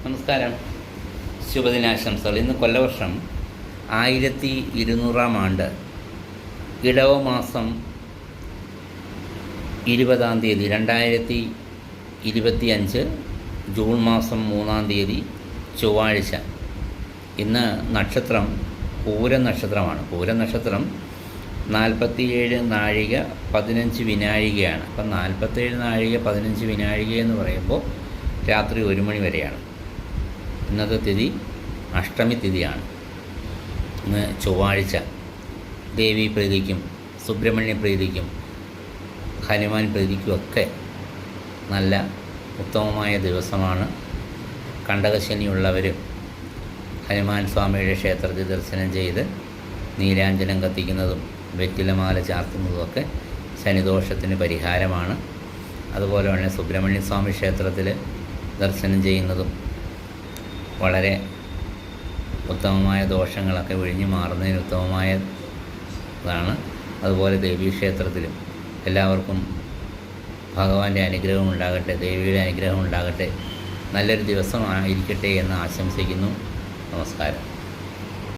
നമസ്കാരം. ശുഭദിനാശംസകൾ. ഇന്ന് കൊല്ലവർഷം 1200 ഇടവ മാസം 20 2025 ജൂൺ മാസം 3 ചൊവ്വാഴ്ച. ഇന്ന് നക്ഷത്രം പൂരം നക്ഷത്രമാണ്. പൂരം നക്ഷത്രം 47 നാഴിക 15 വിനാഴികയാണ്. അപ്പം 47 നാഴിക 15 വിനാഴിക എന്ന് പറയുമ്പോൾ രാത്രി 1 മണി വരെയാണ്. ഇന്നത്തെ തിഥി അഷ്ടമി തിഥിയാണ്. ഇന്ന് ചൊവ്വാഴ്ച. ദേവീ പ്രീതിക്കും സുബ്രഹ്മണ്യ പ്രീതിക്കും ഹനുമാൻ പ്രീതിക്കുമൊക്കെ നല്ല ഉത്തമമായ ദിവസമാണ്. കണ്ടകശനിയുള്ളവരും ഹനുമാൻ സ്വാമിയുടെ ക്ഷേത്രത്തിൽ ദർശനം ചെയ്ത് നീരാഞ്ജനം കത്തിക്കുന്നതും വെറ്റിലമാല ചാർത്തുന്നതുമൊക്കെ ശനിദോഷത്തിന് പരിഹാരമാണ്. അതുപോലെ തന്നെ സുബ്രഹ്മണ്യ സ്വാമി ക്ഷേത്രത്തിൽ ദർശനം ചെയ്യുന്നതും വളരെ ഉത്തമമായ ദോഷങ്ങളൊക്കെ ഒഴിഞ്ഞു മാറുന്നതിന് ഉത്തമമായതാണ്. അതുപോലെ ദേവീക്ഷേത്രത്തിലും എല്ലാവർക്കും ഭഗവാന്റെ അനുഗ്രഹം ഉണ്ടാകട്ടെ, ദേവിയുടെ അനുഗ്രഹം ഉണ്ടാകട്ടെ, നല്ലൊരു ദിവസമായിരിക്കട്ടെ എന്ന് ആശംസിക്കുന്നു. നമസ്കാരം.